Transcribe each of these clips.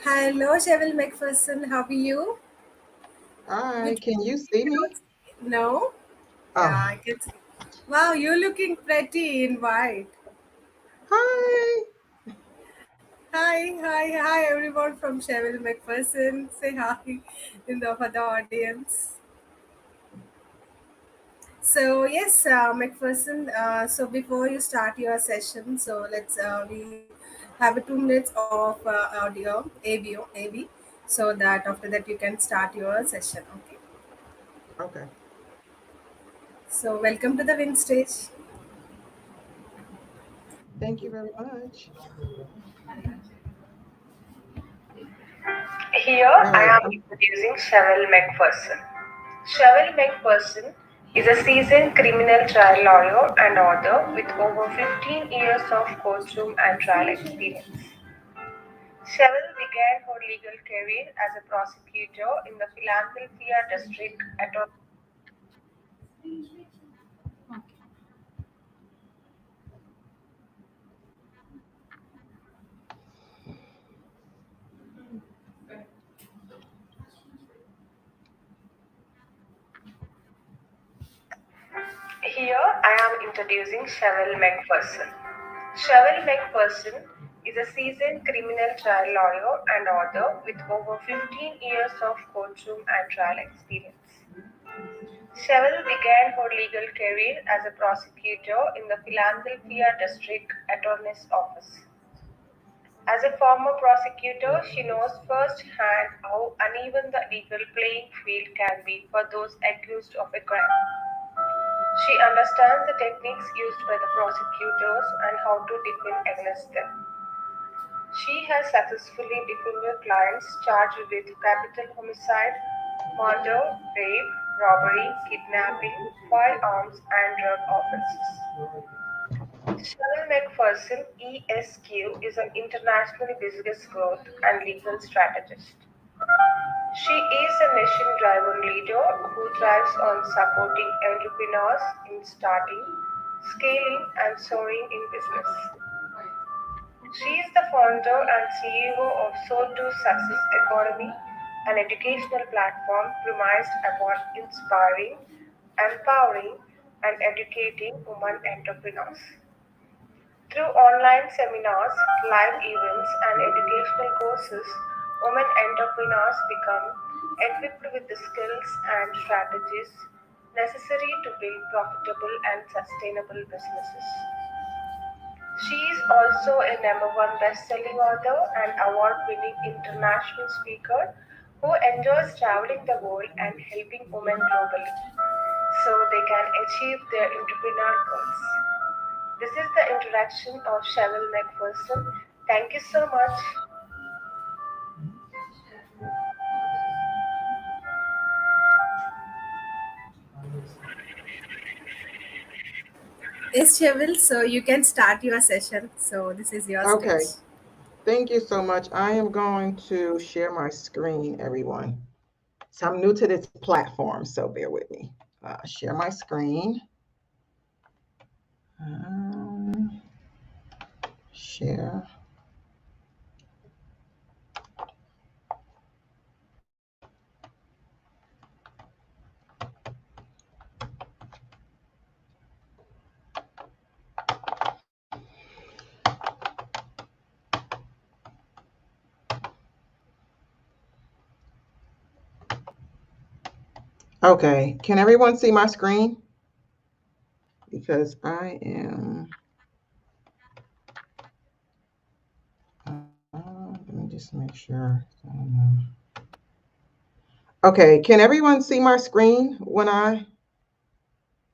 Hello, Cheryl McPherson. How are you? Hi, Which can you see me? no? Yeah, Oh, I can see. Wow, you're looking pretty in white. hi. Hi, everyone from Cheryl McPherson. Say hi in the for the audience. So yes, McPherson. So before you start your session, so let's we have a 2 minutes of audio AV, so that after that you can start your session. Okay. Okay, So welcome to the Win stage. thank you very much. Here All I right. am introducing Cheryl McPherson. Cheryl McPherson is a seasoned criminal trial lawyer and author with over 15 years of courtroom and trial experience. Cheryl began her legal career as a prosecutor in the Philadelphia District Attorney. Here I am introducing Cheryl McPherson. Cheryl McPherson is a seasoned criminal trial lawyer and author with over 15 years of courtroom and trial experience. Cheryl began her legal career as a prosecutor in the Philadelphia District Attorney's Office. As a former prosecutor, she knows firsthand how uneven the legal playing field can be for those accused of a crime. She understands the techniques used by the prosecutors and how to defend against them. She has successfully defended clients charged with capital homicide, murder, rape, robbery, kidnapping, firearms, and drug offenses. Cheryl McPherson, ESQ, is an international business growth and legal strategist. She is a mission driven leader who thrives on supporting entrepreneurs in starting, scaling, and soaring in business. She is the founder and CEO of So2 Success Academy, an educational platform premised upon inspiring, empowering, and educating women entrepreneurs. Through online seminars, live events, and educational courses, women entrepreneurs become equipped with the skills and strategies necessary to build profitable and sustainable businesses. She is also a number 1 best-selling author and award-winning international speaker who enjoys traveling the world and helping women globally so they can achieve their entrepreneurial goals. This is the introduction of Cheryl McPherson. Thank you so much. Yes, Cheryl. So you can start your session. So this is your Okay, stage. thank you so much. I am going to share my screen, everyone. So I'm new to this platform, so bear with me. Share my screen. Um, Share. Okay, can everyone see my screen? Because I am. Let me just make sure. Okay, can everyone see my screen when I?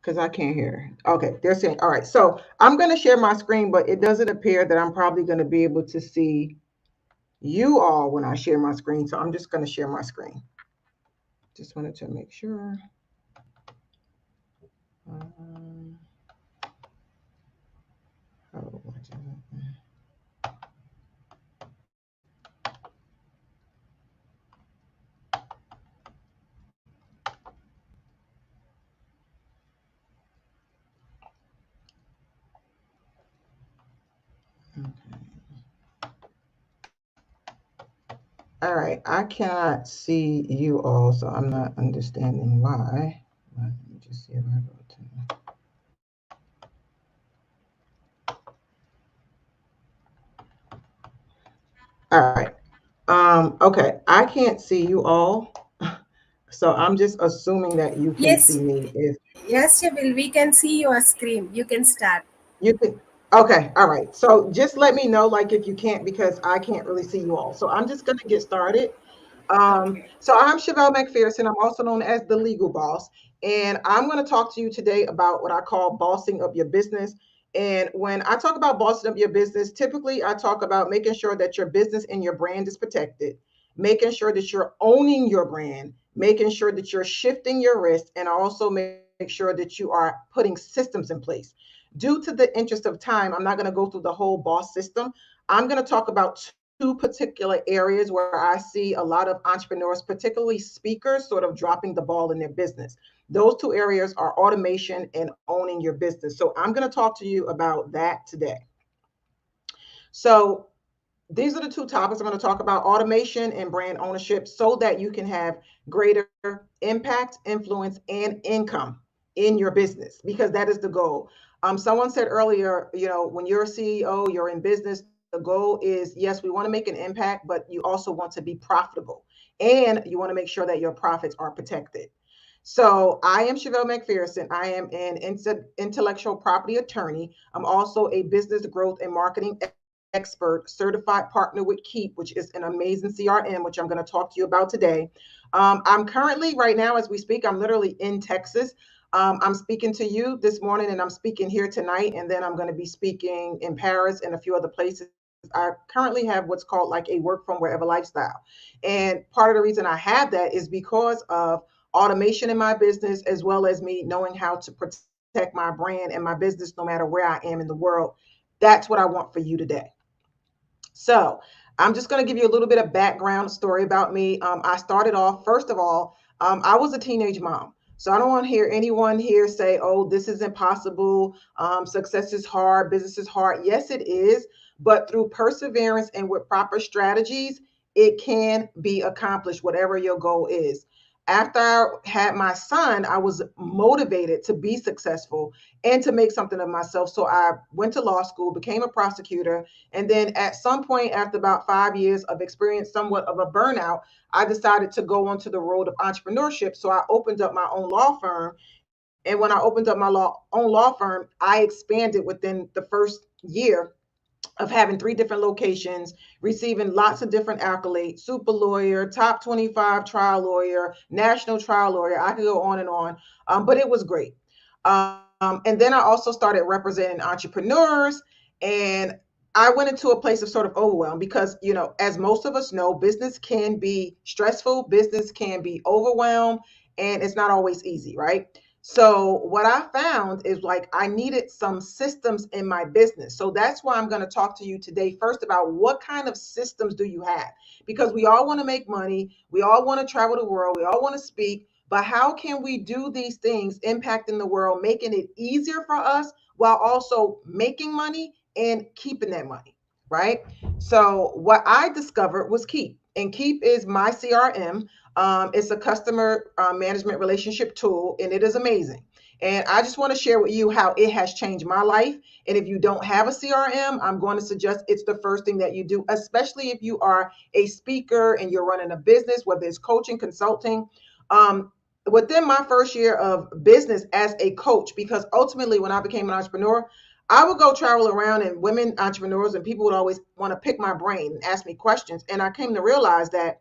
Because I can't hear. Okay, they're saying, all right. So I'm going to share my screen, but it doesn't appear that I'm probably going to be able to see you all when I share my screen. So I'm just going to share my screen. Just wanted to make sure. Um, oh, okay. All right, I cannot see you all, so I'm not understanding why. Let me just see if I go to. All right. Okay, I can't see you all, so I'm just assuming that you can Yes, see me. If yes, Shabil, we can see your screen. You can start. you could, okay, all right. So just let me know, like, if you can't, because I can't really see you all. So I'm just gonna get started. Okay. So I'm Chevelle McPherson. I'm also known as the Legal Boss, and I'm going to talk to you today about what I call bossing up your business. And when I talk about bossing up your business, typically I talk about making sure that your business and your brand is protected, making sure that you're owning your brand, making sure that you're shifting your risk, and also make sure that you are putting systems in place. Due to the interest of time, I'm not going to go through the whole boss system. I'm going to talk about two particular areas where I see a lot of entrepreneurs, particularly speakers, sort of dropping the ball in their business. Those two areas are automation and owning your business. So I'm going to talk to you about that today. So these are the two topics I'm going to talk about: automation and brand ownership, so that you can have greater impact, influence, and income in your business, because that is the goal. Someone said earlier, when you're a CEO, you're in business, the goal is, yes, we want to make an impact, but you also want to be profitable, and you want to make sure that your profits are protected. So I am Chevelle McPherson. I am an intellectual property attorney. I'm also a business growth and marketing expert, certified partner with Keep, which is an amazing CRM, which I'm going to talk to you about today. I'm currently, right now, as we speak, I'm literally in Texas. I'm speaking to you this morning, and I'm speaking here tonight, and then I'm going to be speaking in Paris and a few other places. I currently have what's called like a work from wherever lifestyle. And part of the reason I have that is because of automation in my business, as well as me knowing how to protect my brand and my business no matter where I am in the world. That's what I want for you today. So I'm just going to give you a little bit of background story about me. I started off, first of all, I was a teenage mom. So I don't want to hear anyone here say, oh, this is impossible. Success is hard. Business is hard. Yes, it is. But through perseverance and with proper strategies, it can be accomplished, whatever your goal is. After I had my son, I was motivated to be successful and to make something of myself. So I went to law school, became a prosecutor, and then at some point, after about 5 years of experience, somewhat of a burnout, I decided to go onto the road of entrepreneurship. So I opened up my own law firm. And when I opened up my own law firm, I expanded within the first year of having 3 different locations, receiving lots of different accolades: super lawyer, top 25 trial lawyer, national trial lawyer. I could go on and on, but it was great. And then I also started representing entrepreneurs, and I went into a place of sort of overwhelm because, as most of us know, business can be stressful, business can be overwhelmed, and it's not always easy, right? So what I found is, like, I needed some systems in my business. So that's why I'm going to talk to you today first about what kind of systems do you have? Because we all want to make money, we all want to travel the world, we all want to speak, but how can we do these things impacting the world, making it easier for us while also making money and keeping that money, right? So what I discovered was Keep. And Keep is my CRM. It's a customer management relationship tool, and it is amazing. And I just want to share with you how it has changed my life. And if you don't have a CRM, I'm going to suggest it's the first thing that you do, especially if you are a speaker and you're running a business, whether it's coaching, consulting. Within my first year of business as a coach, because ultimately when I became an entrepreneur, I would go travel around, and women entrepreneurs and people would always want to pick my brain and ask me questions. And I came to realize that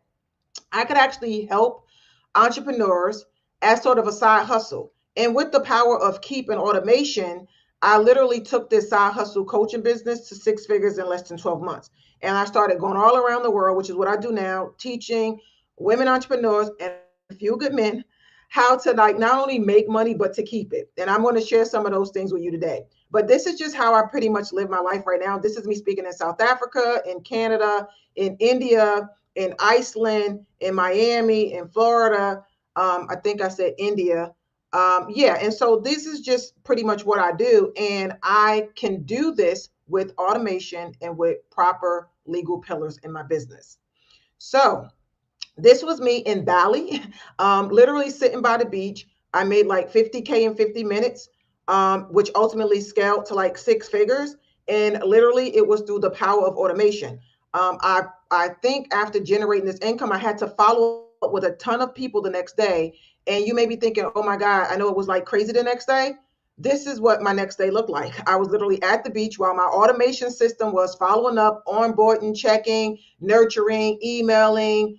I could actually help entrepreneurs as sort of a side hustle. And with the power of Keep and automation, I literally took this side hustle coaching business to 6 figures in less than 12 months. And I started going all around the world, which is what I do now, teaching women entrepreneurs and a few good men how to, like, not only make money, but to keep it. And I'm going to share some of those things with you today. But this is just how I pretty much live my life right now. This is me speaking in South Africa, in Canada, in India, in Iceland, in Miami, in Florida. I think I said India. Yeah, and so this is just pretty much what I do, and I can do this with automation and with proper legal pillars in my business. So this was me in Bali, literally sitting by the beach. I made like 50K in 50 minutes, which ultimately scaled to like six figures. And literally, it was through the power of automation. I think after generating this income, I had to follow up with a ton of people the next day. And you may be thinking, oh my God, I know it was like crazy the next day. This is what my next day looked like. I was literally at the beach while my automation system was following up, onboarding, checking, nurturing, emailing,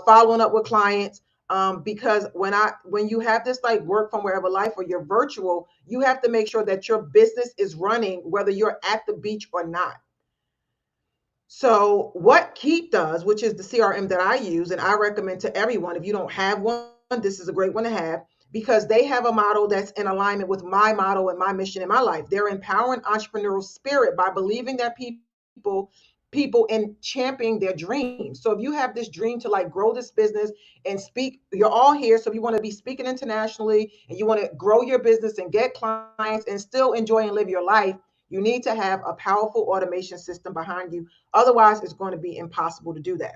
following up with clients. Because when you have this like work from wherever life or you're virtual, you have to make sure that your business is running whether you're at the beach or not. So what Keep does, which is the CRM that I use and I recommend to everyone, if you don't have one, this is a great one to have, because they have a model that's in alignment with my model and my mission in my life. They're empowering entrepreneurial spirit by believing that people in championing their dreams. So if you have this dream to like grow this business and speak, you're all here. So if you want to be speaking internationally and you want to grow your business and get clients and still enjoy and live your life, you need to have a powerful automation system behind you. Otherwise, it's going to be impossible to do that.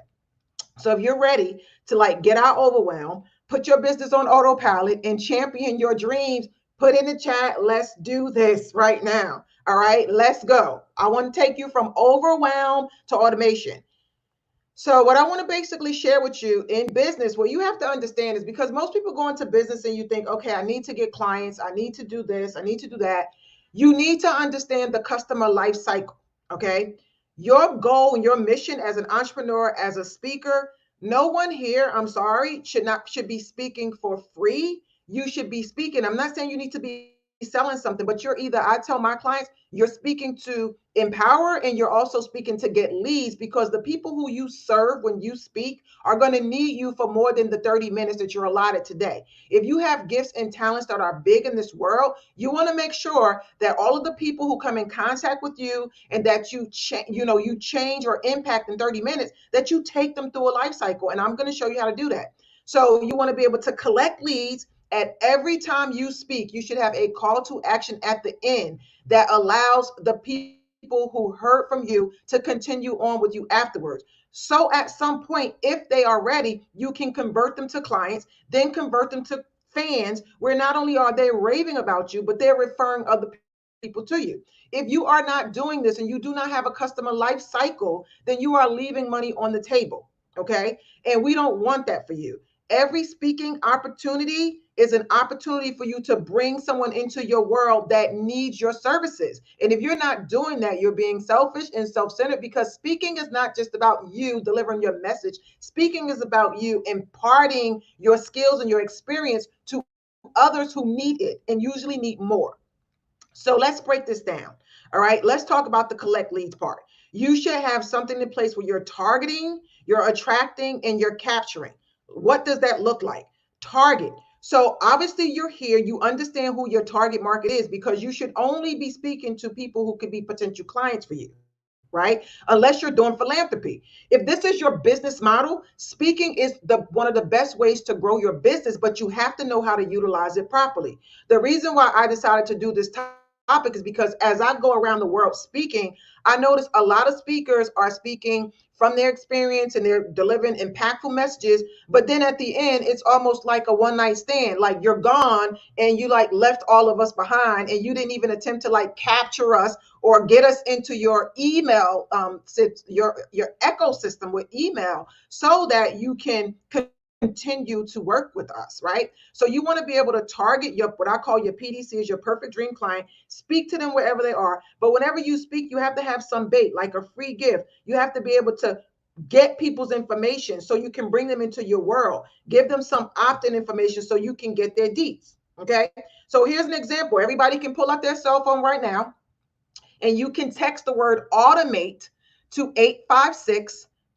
So if you're ready to like get out overwhelmed, put your business on autopilot and champion your dreams, put in the chat, let's do this right now. All right, let's go. I want to take you from overwhelm to automation. So what I want to basically share with you in business, what you have to understand is because most people go into business and you think, okay, I need to get clients, I need to do this, I need to do that. You need to understand the customer life cycle. Okay. Your goal and your mission as an entrepreneur, as a speaker, no one here, I'm sorry, should be speaking for free. You should be speaking. I'm not saying you need to be selling something, but you're either, I tell my clients, you're speaking to empower and you're also speaking to get leads, because the people who you serve when you speak are going to need you for more than the 30 minutes that you're allotted today. If you have gifts and talents that are big in this world, you want to make sure that all of the people who come in contact with you and that you change or impact in 30 minutes, that you take them through a life cycle. And I'm going to show you how to do that. So you want to be able to collect leads. At every time you speak, you should have a call to action at the end that allows the people who heard from you to continue on with you afterwards. So at some point, if they are ready, you can convert them to clients, then convert them to fans, where not only are they raving about you, but they're referring other people to you. If you are not doing this and you do not have a customer life cycle, then you are leaving money on the table. Okay. And we don't want that for you. Every speaking opportunity is an opportunity for you to bring someone into your world that needs your services. And if you're not doing that, you're being selfish and self centered, because speaking is not just about you delivering your message. Speaking is about you imparting your skills and your experience to others who need it and usually need more. So let's break this down. All right, let's talk about the collect leads part. You should have something in place where you're targeting, you're attracting, and you're capturing. What does that look like? Target. So obviously you're here, you understand who your target market is, because you should only be speaking to people who could be potential clients for you, right? Unless you're doing philanthropy. If this is your business model, speaking is the one of the best ways to grow your business, but you have to know how to utilize it properly. The reason why I decided to do this topic is because as I go around the world speaking, I notice a lot of speakers are speaking from their experience and they're delivering impactful messages. But then at the end, it's almost like a one night stand. Like you're gone and you like left all of us behind and you didn't even attempt to like capture us or get us into your email, your ecosystem with email so that you can continue to work with us, right? So you want to be able to target your what I call your PDC is your perfect dream client, speak to them wherever they are. But whenever you speak, you have to have some bait, like a free gift. You have to be able to get people's information so you can bring them into your world. Give them some opt-in information so you can get their deets. Okay. So here's an example. Everybody can pull out their cell phone right now and you can text the word automate to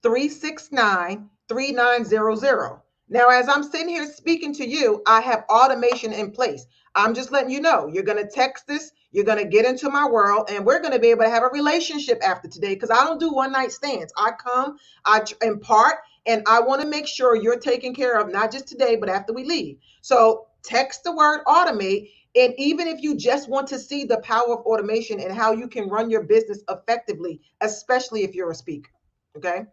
856-369-3900. Now, as I'm sitting here speaking to you, I have automation in place. I'm just letting you know, you're going to text this, you're going to get into my world, and we're going to be able to have a relationship after today, because I don't do one night stands. I come, I impart, and I want to make sure you're taken care of, not just today, but after we leave. So text the word automate. And even if you just want to see the power of automation and how you can run your business effectively, especially if you're a speaker, okay?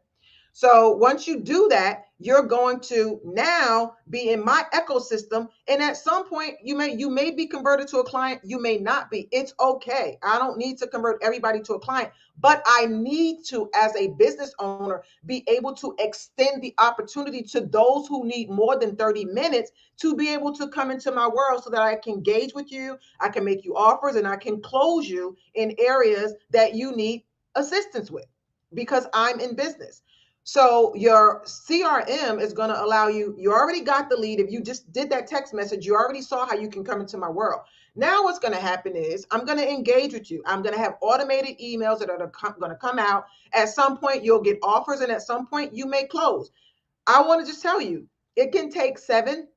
So once you do that, you're going to now be in my ecosystem. And at some point, you may be converted to a client, you may not be. It's okay. I don't need to convert everybody to a client, but I need to, as a business owner, be able to extend the opportunity to those who need more than 30 minutes to be able to come into my world so that I can engage with you, I can make you offers, and I can close you in areas that you need assistance with because I'm in business. So your CRM is going to allow you, you already got the lead. If you just did that text message, you already saw how you can come into my world. Now what's going to happen is I'm going to engage with you. I'm going to have automated emails that are going to come out. At some point, you'll get offers, and at some point, you may close. I want to just tell you, it can take 7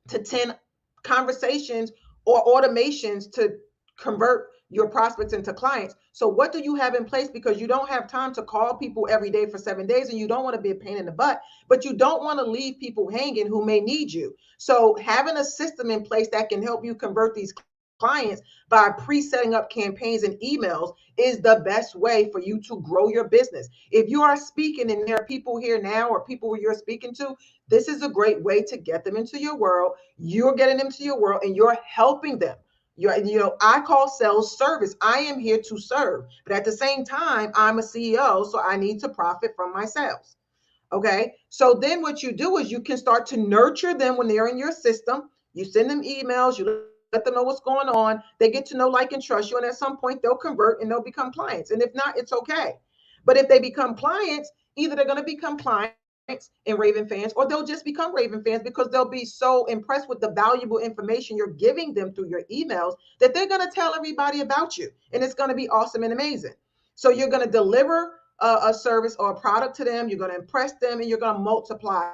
to 10 conversations or automations to convert your prospects into clients. So what do you have in place? Because you don't have time to call people every day for 7 days, and you don't want to be a pain in the butt, but you don't want to leave people hanging who may need you. So having a system in place that can help you convert these clients by pre-setting up campaigns and emails is the best way for you to grow your business. If you are speaking and there are people here now or people who you're speaking to, this is a great way to get them into your world. You're getting them to your world and you're helping them. I call sales service. I am here to serve, but at the same time, I'm a CEO, so I need to profit from my sales. Okay. So then what you do is you can start to nurture them when they're in your system. You send them emails, you let them know what's going on. They get to know, like, and trust you. And at some point, they'll convert and they'll become clients. And if not, it's okay. But if they become clients, either they're going to become clients and Raven fans, or they'll just become Raven fans because they'll be so impressed with the valuable information you're giving them through your emails that they're going to tell everybody about you. And it's going to be awesome and amazing. So you're going to deliver a service or a product to them. You're going to impress them, and you're going to multiply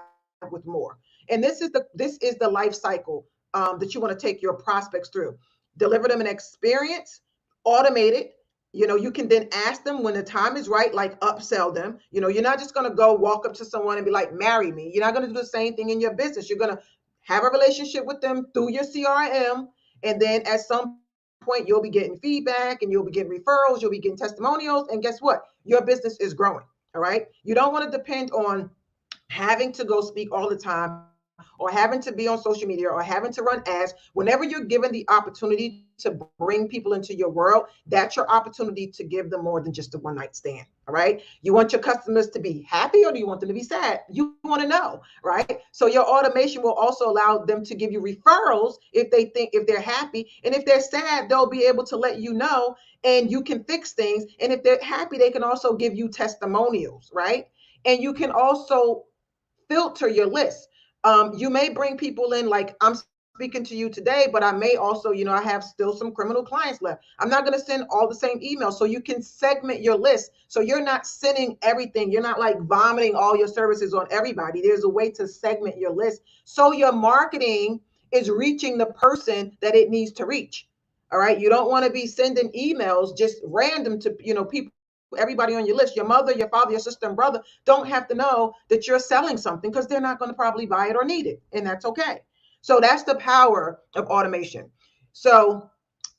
with more. And this is the life cycle that you want to take your prospects through. Deliver them an experience, automate it. You can then ask them when the time is right, like upsell them. You're not just going to go walk up to someone and be like, marry me. You're not going to do the same thing in your business. You're going to have a relationship with them through your CRM. And then at some point, you'll be getting feedback and you'll be getting referrals, you'll be getting testimonials. And guess what? Your business is growing. All right. You don't want to depend on having to go speak all the time or having to be on social media or having to run ads. Whenever you're given the opportunity to bring people into your world, that's your opportunity to give them more than just a one night stand. All right. You want your customers to be happy, or do you want them to be sad? You want to know, right? So your automation will also allow them to give you referrals if they're happy. And if they're sad, they'll be able to let you know and you can fix things. And if they're happy, they can also give you testimonials, right? And you can also filter your list. You may bring people in, like I'm speaking to you today, but I may also, I have still some criminal clients left. I'm not going to send all the same emails. So you can segment your list. So you're not sending everything. You're not like vomiting all your services on everybody. There's a way to segment your list so your marketing is reaching the person that it needs to reach. All right. You don't want to be sending emails just random to, people, everybody on your list. Your mother, your father, your sister, and brother don't have to know that you're selling something because they're not going to probably buy it or need it. And that's okay. So that's the power of automation. So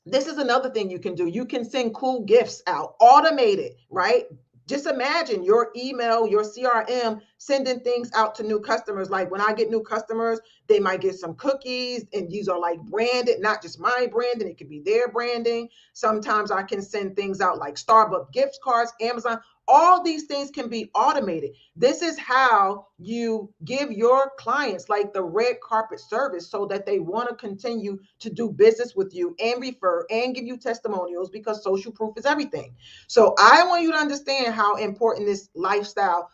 this is another thing you can do. You can send cool gifts out, automate it, right? Just imagine your email, your CRM sending things out to new customers. Like when I get new customers, they might get some cookies, and these are like branded, not just my branding, it could be their branding. Sometimes I can send things out like Starbucks gift cards, Amazon. All these things can be automated. This is how you give your clients like the red carpet service so that they want to continue to do business with you and refer and give you testimonials, because social proof is everything. So I want you to understand how important this lifestyle,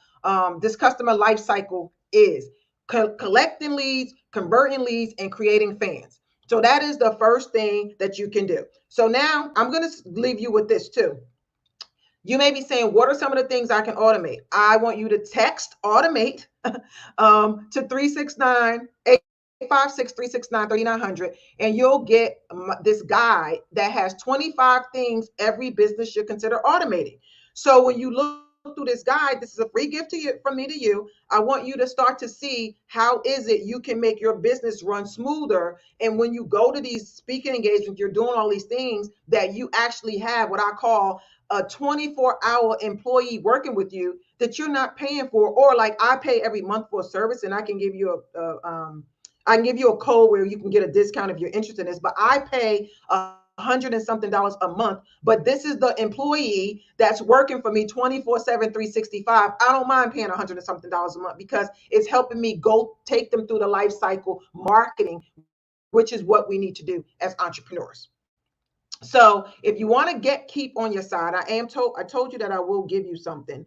this customer life cycle is. Collecting leads, converting leads, and creating fans. So that is the first thing that you can do. So now I'm going to leave you with this too. You may be saying, what are some of the things I can automate? I want you to text automate to 369 856 369 3900, and you'll get this guide that has 25 things every business should consider automating. So when you look through this guide. This is a free gift to you from me to you. I want you to start to see how is it you can make your business run smoother. And when you go to these speaking engagements, you're doing all these things that you actually have what I call a 24-hour employee working with you that you're not paying for, or like I pay every month for a service, and I can give you I can give you a code where you can get a discount if you're interested in this. But I pay $100 and something a month. But this is the employee that's working for me 24/7, 365. I don't mind paying $100 and something a month because it's helping me go take them through the life cycle marketing, which is what we need to do as entrepreneurs. So if you want to keep on your side, I told you that I will give you something,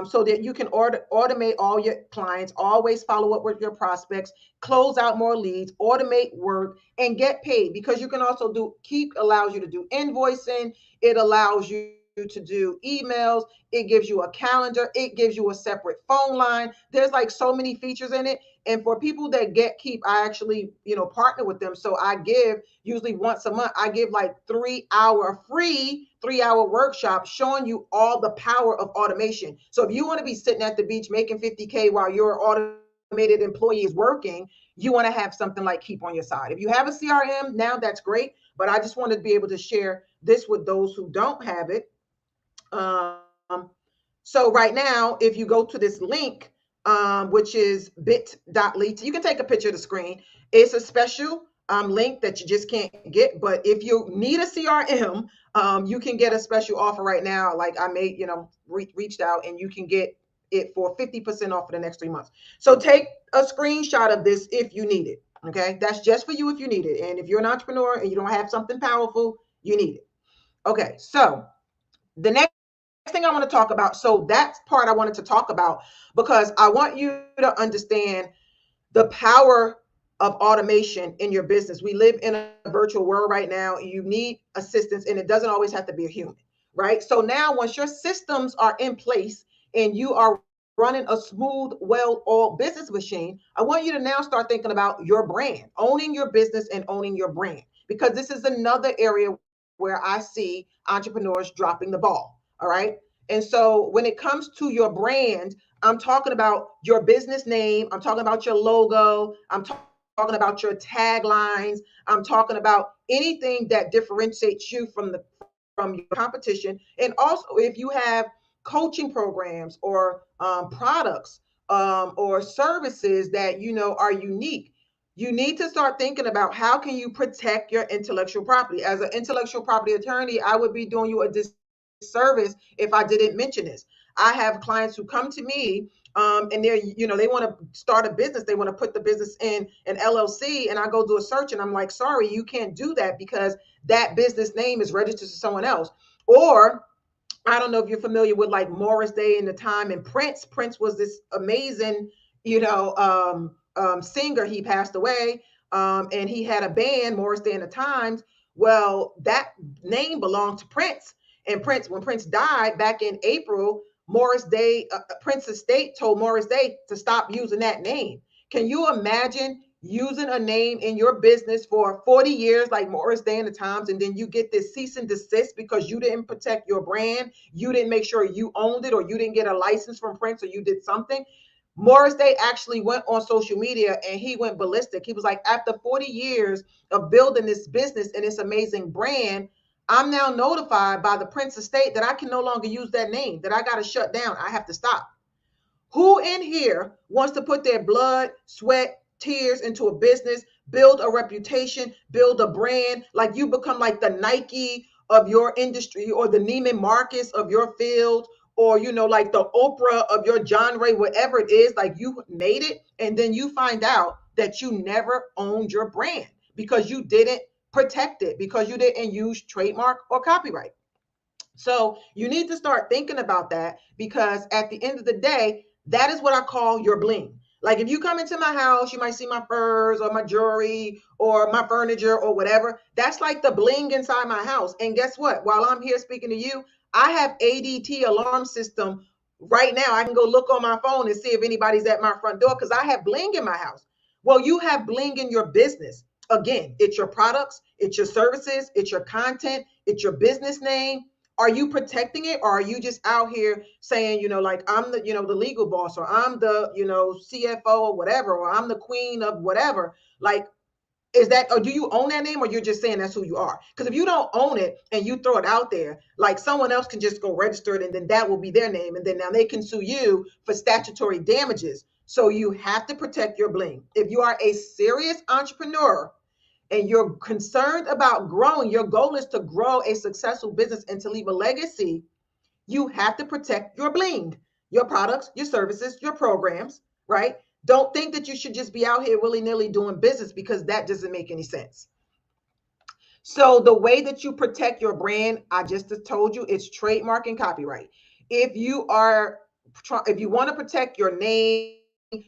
so that you can automate all your clients, always follow up with your prospects, close out more leads, automate work, and get paid. Because you can also do Keep allows you to do invoicing. It allows you to do emails. It gives you a calendar. It gives you a separate phone line. There's like so many features in it. And for people that get Keep, I actually, partner with them. So I give usually once a month, I give like 3-hour free 3-hour workshop showing you all the power of automation. So if you want to be sitting at the beach making 50K while your automated employee is working, you want to have something like Keep on your side. If you have a CRM now, that's great. But I just wanted to be able to share this with those who don't have it. Um, so right now, if you go to this link, which is bit.ly, you can take a picture of the screen. It's a special link that you just can't get. But if you need a CRM, you can get a special offer right now. Like I made, reached out, and you can get it for 50% off for the next 3 months. So take a screenshot of this if you need it. Okay. That's just for you if you need it. And if you're an entrepreneur and you don't have something powerful, you need it. Okay. So the next thing I want to talk about. So that part I wanted to talk about because I want you to understand the power of automation in your business. We live in a virtual world right now. You need assistance, and it doesn't always have to be a human, right? So now, once your systems are in place and you are running a smooth, well-oiled business machine, I want you to now start thinking about your brand, owning your business and owning your brand, because this is another area where I see entrepreneurs dropping the ball. All right. And so when it comes to your brand, I'm talking about your business name. I'm talking about your logo. I'm talking about your taglines. I'm talking about anything that differentiates you from your competition. And also, if you have coaching programs or products or services that are unique, you need to start thinking about how can you protect your intellectual property. As an intellectual property attorney, I would be doing you a disservice if I didn't mention this. I have clients who come to me, and they want to start a business. They want to put the business in an LLC, and I go do a search, and I'm like, sorry, you can't do that because that business name is registered to someone else. Or I don't know if you're familiar with like Morris Day and the Time and Prince. Prince was this amazing, singer. He passed away, and he had a band, Morris Day and the Times. Well, that name belonged to Prince. And Prince, when Prince died back in April, Prince's estate told Morris Day to stop using that name. Can you imagine using a name in your business for 40 years, like Morris Day and the Times, and then you get this cease and desist because you didn't protect your brand, you didn't make sure you owned it, or you didn't get a license from Prince, or you did something? Morris Day actually went on social media and he went ballistic. He was like, after 40 years of building this business and this amazing brand, I'm now notified by the Prince estate that I can no longer use that name, that I got to shut down. I have to stop. Who in here wants to put their blood, sweat, tears into a business, build a reputation, build a brand, like you become like the Nike of your industry, or the Neiman Marcus of your field, or like the Oprah of your genre, whatever it is, like you made it, and then you find out that you never owned your brand because you didn't protect it, because you didn't use trademark or copyright. So you need to start thinking about that, because at the end of the day, that is what I call your bling. Like if you come into my house, you might see my furs or my jewelry or my furniture or whatever. That's like the bling inside my house. And guess what? While I'm here speaking to you, I have ADT alarm system right now. I can go look on my phone and see if anybody's at my front door because I have bling in my house. Well, you have bling in your business. Again, it's your products, it's your services, it's your content, it's your business name. Are you protecting it, or are you just out here saying, like, I'm the, the legal boss, or I'm the, CFO or whatever, or I'm the queen of whatever? Like, is that, or do you own that name, or you're just saying that's who you are? Because if you don't own it and you throw it out there, like, someone else can just go register it, and then that will be their name, and then now they can sue you for statutory damages. So you have to protect your bling. If you are a serious entrepreneur and you're concerned about growing, your goal is to grow a successful business and to leave a legacy, you have to protect your bling, your products, your services, your programs, right? Don't think that you should just be out here willy-nilly doing business, because that doesn't make any sense. So the way that you protect your brand, I just told you, it's trademark and copyright. If you are, if you want to protect your name,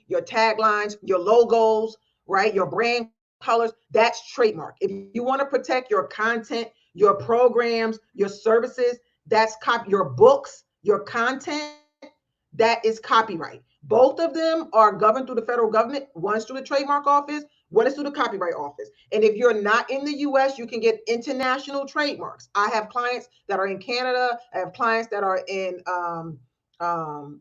your taglines, your logos, right, your brand colors, that's trademark. If you want to protect your content, your programs, your services, that's your books, your content, that is copyright. Both of them are governed through the federal government. One's through the trademark office, one is through the copyright office. And if you're not in the US, you can get international trademarks. I have clients that are in Canada. I have clients that are in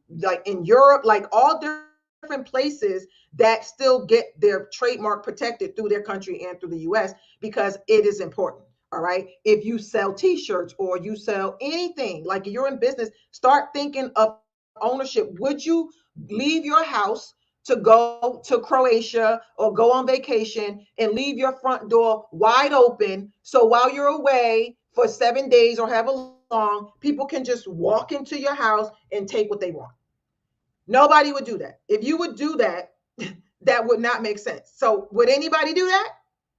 like in Europe, like all different places that still get their trademark protected through their country and through the US, because it is important. All right. If you sell t-shirts or you sell anything, like you're in business, start thinking of ownership. Would you leave your house to go to Croatia or go on vacation and leave your front door wide open, so while you're away for 7 days or however long, people can just walk into your house and take what they want? Nobody would do that. If you would do that, that would not make sense. So would anybody do that?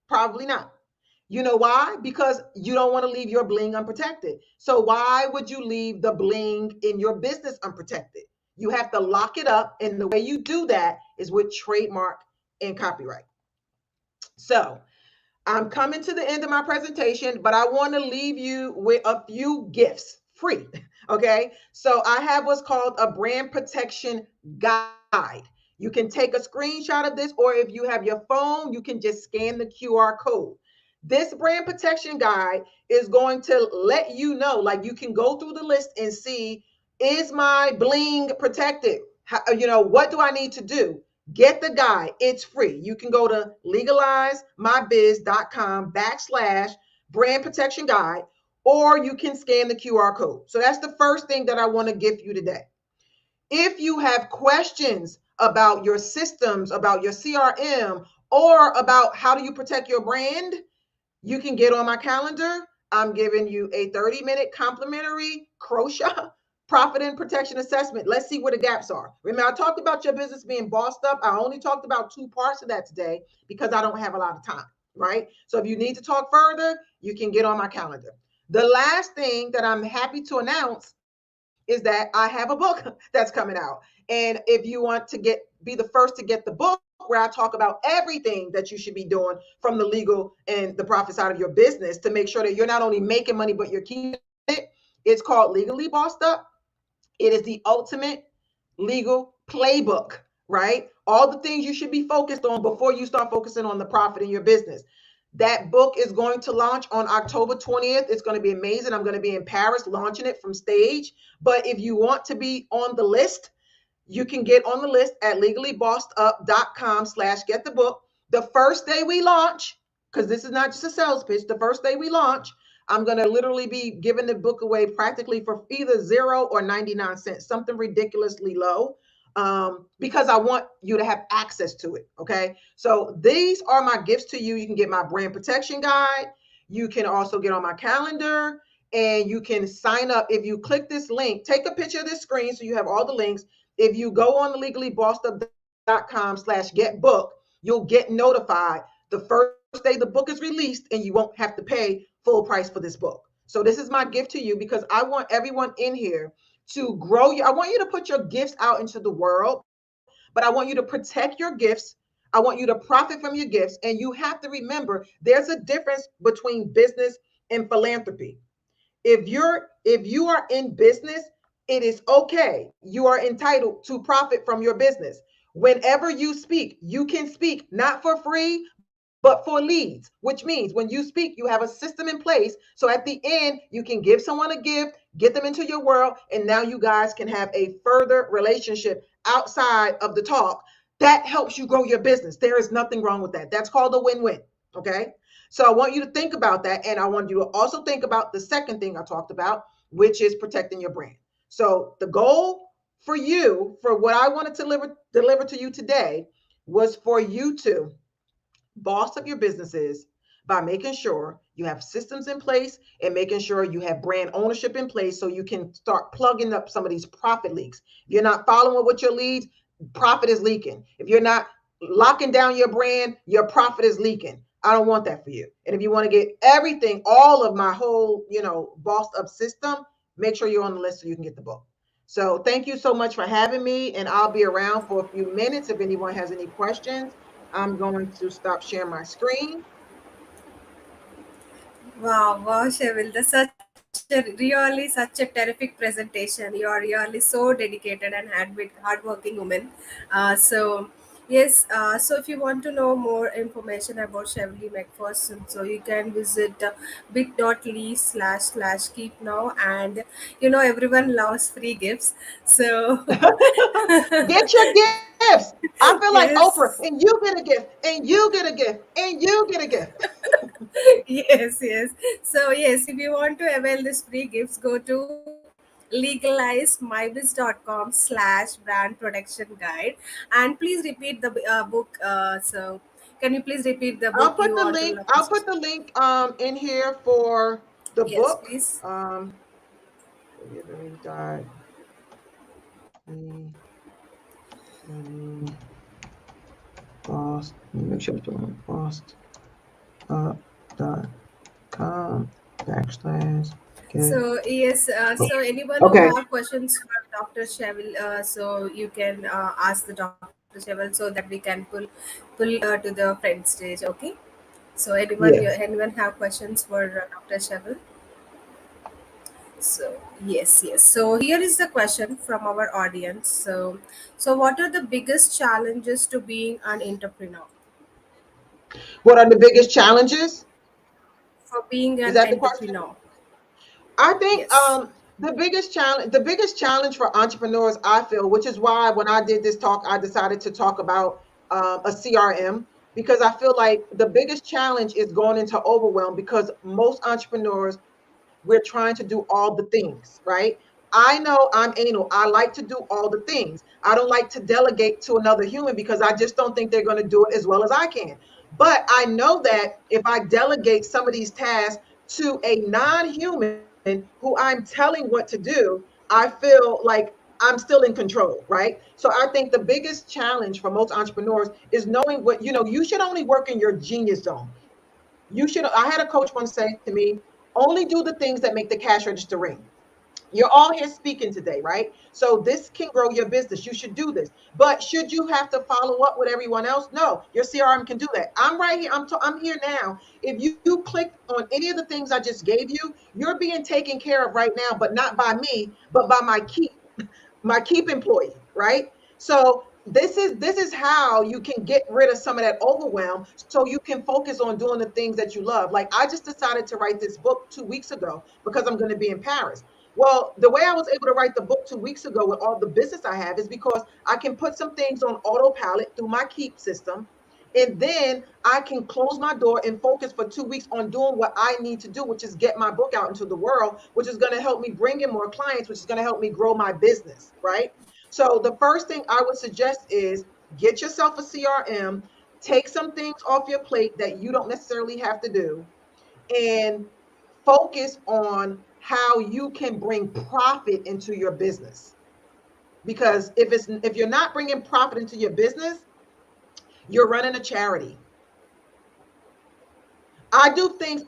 Probably not. You know why? Because you don't want to leave your bling unprotected. So why would you leave the bling in your business unprotected? You have to lock it up. And the way you do that is with trademark and copyright. So I'm coming to the end of my presentation, but I want to leave you with a few gifts free. Okay. So I have what's called a brand protection guide. You can take a screenshot of this, or if you have your phone, you can just scan the QR code. This brand protection guide is going to let you know, like, you can go through the list and see, is my bling protected? How, what do I need to do? Get the guide. It's free. You can go to legalizemybiz.com/brand protection guide, or you can scan the QR code. So that's the first thing that I want to give you today. If you have questions about your systems, about your CRM, or about how do you protect your brand, you can get on my calendar. I'm giving you a 30-minute complimentary Croatia profit and protection assessment. Let's see where the gaps are. Remember, I talked about your business being bossed up. I only talked about 2 parts of that today because I don't have a lot of time, right? So if you need to talk further, you can get on my calendar. The last thing that I'm happy to announce is that I have a book that's coming out. And if you want to be the first to get the book, where I talk about everything that you should be doing from the legal and the profit side of your business to make sure that you're not only making money, but you're keeping it. It's called Legally Bossed Up. It is the ultimate legal playbook, right? All the things you should be focused on before you start focusing on the profit in your business. That book is going to launch on October 20th. It's going to be amazing. I'm going to be in Paris launching it from stage. But if you want to be on the list, you can get on the list at legallybossedup.com/get the book. The first day we launch, because this is not just a sales pitch, the first day we launch, I'm going to literally be giving the book away practically for either 0 or 99 cents, something ridiculously low, because I want you to have access to it. Okay. So these are my gifts to you. You can get my brand protection guide. You can also get on my calendar, and you can sign up. If you click this link, take a picture of this screen so you have all the links. If you go on the legallybossedup.com/get book, you'll get notified the first day the book is released, and you won't have to pay full price for this book. So this is my gift to you, because I want everyone in here to grow you. I want you to put your gifts out into the world, but I want you to protect your gifts. I want you to profit from your gifts. And you have to remember, there's a difference between business and philanthropy. If you are in business, it is okay. You are entitled to profit from your business. Whenever you speak, you can speak not for free, but but for leads, which means when you speak, you have a system in place. So at the end, you can give someone a gift, get them into your world, and now you guys can have a further relationship outside of the talk. That helps you grow your business. There is nothing wrong with that. That's called a win-win. Okay. So I want you to think about that. And I want you to also think about the second thing I talked about, which is protecting your brand. So the goal for you, for what I wanted to deliver to you today, was for you to boss up your businesses by making sure you have systems in place and making sure you have brand ownership in place so you can start plugging up some of these profit leaks. If you're not following with your leads, profit is leaking. If you're not locking down your brand, your profit is leaking. I don't want that for you. And if you want to get everything, all of my whole, bossed up system, make sure you're on the list so you can get the book. So thank you so much for having me, and I'll be around for a few minutes if anyone has any questions. I'm going to stop sharing my screen. Wow, Shevil, that's really such a terrific presentation. You are really so dedicated and hardworking woman. So yes, so if you want to know more information about Chevy McPherson, so you can visit bit.ly/keep now, and everyone loves free gifts. So Get your gifts. I feel like Oprah, and yes. you get a gift, and you get a gift, and you get a gift. Yes. So yes, if you want to avail this free gifts, go to legalizemybiz.com/brand protection guide, and please repeat the book. So can you please repeat the book I'll put you the want to link. I'll launch? put the link in here for the Yes, book. please. Dot Boss. Let me make sure it's doing boss.com get. So yes, so anyone who Okay. have questions for Dr. Shevil, so you can ask the Dr. Shevil so that we can pull to the front stage. Okay. So Yes. anyone have questions for Dr. Shevil? So yes. So here is the question from our audience. So what are the biggest challenges to being an entrepreneur? What are the biggest challenges? For being Is an that the question? entrepreneur. I think Yes. the biggest challenge for entrepreneurs, I feel, which is why when I did this talk, I decided to talk about a CRM, because I feel like the biggest challenge is going into overwhelm because most entrepreneurs, we're trying to do all the things, right? I know I'm anal. I like to do all the things. I don't like to delegate to another human because I just don't think they're going to do it as well as I can. But I know that if I delegate some of these tasks to a non-human who I'm telling what to do, I feel like I'm still in control, right? So I think the biggest challenge for most entrepreneurs is knowing what, you should only work in your genius zone. I had a coach once say to me, only do the things that make the cash register ring. You're all here speaking today, right? So this can grow your business. You should do this. But should you have to follow up with everyone else? No, your CRM can do that. I'm right here. I'm here now. If you click on any of the things I just gave you, you're being taken care of right now, but not by me, but by my keep employee, right? So this is how you can get rid of some of that overwhelm so you can focus on doing the things that you love. Like I just decided to write this book 2 weeks ago because I'm going to be in Paris. Well, the way I was able to write the book 2 weeks ago with all the business I have is because I can put some things on autopilot through my keep system. And then I can close my door and focus for 2 weeks on doing what I need to do, which is get my book out into the world, which is going to help me bring in more clients, which is going to help me grow my business, right? So the first thing I would suggest is get yourself a CRM, take some things off your plate that you don't necessarily have to do, and focus on how you can bring profit into your business. Because if you're not bringing profit into your business, you're running a charity. I do things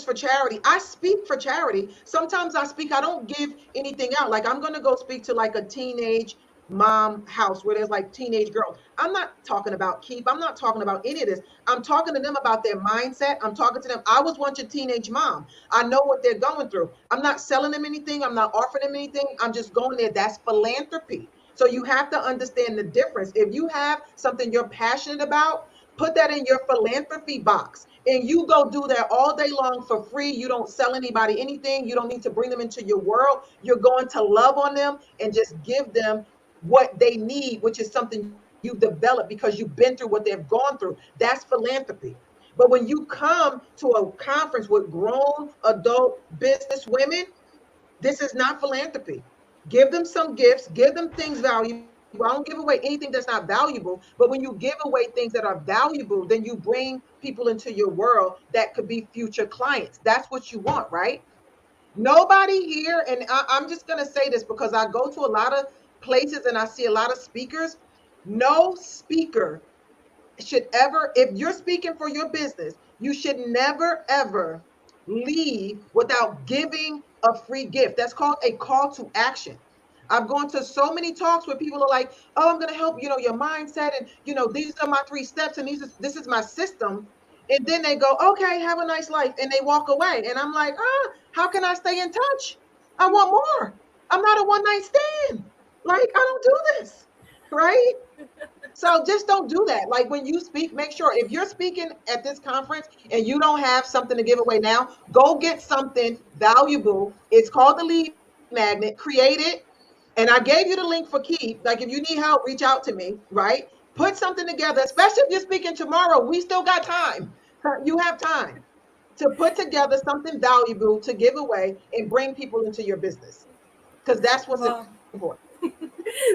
for charity. I speak for charity. Sometimes I speak, I don't give anything out. Like I'm going to go speak to like a teenage mom house where there's like teenage girls. I'm not talking about keep. I'm not talking about any of this. I'm talking to them about their mindset. I'm talking to them. I was once a teenage mom. I know what they're going through. I'm not selling them anything. I'm not offering them anything. I'm just going there. That's philanthropy. So you have to understand the difference. If you have something you're passionate about, Put that in your philanthropy box. And you go do that all day long for free. You don't sell anybody anything. You don't need to bring them into your world. You're going to love on them and just give them what they need, which is something you've developed because you've been through what they've gone through. That's philanthropy. But when you come to a conference with grown adult business women, this is not philanthropy. Give them some gifts, give them things valuable. I don't give away anything that's not valuable, but when you give away things that are valuable, then you bring people into your world that could be future clients. That's what you want, right? Nobody here, and I'm just going to say this because I go to a lot of places and I see a lot of speakers. No speaker should ever, if you're speaking for your business, you should never ever leave without giving a free gift. That's called a call to action. I've gone to so many talks where people are like, "Oh, I'm going to help, your mindset, and these are my 3 steps, and this is my system." And then they go, "Okay, have a nice life," and they walk away. And I'm like, how can I stay in touch? I want more. I'm not a one night stand. Like, I don't do this, right? So just don't do that. Like when you speak, make sure if you're speaking at this conference and you don't have something to give away now, go get something valuable. It's called the lead magnet. Create it. And I gave you the link for Keep. Like if you need help, reach out to me, right? Put something together, especially if you're speaking tomorrow. We still got time. You have time to put together something valuable to give away and bring people into your business because that's what's Wow. important.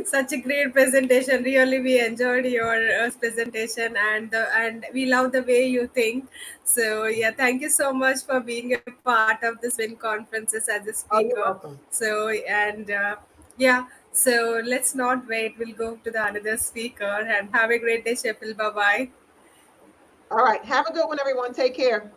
Such a great presentation. Really, we enjoyed your presentation, and we love the way you think. So yeah, thank you so much for being a part of this WIN conferences as a Oh, you're speaker. welcome. So and yeah, so let's not wait. We'll go to the another speaker and have a great day, Sheffield. Bye bye. All right. Have a good one, everyone. Take care.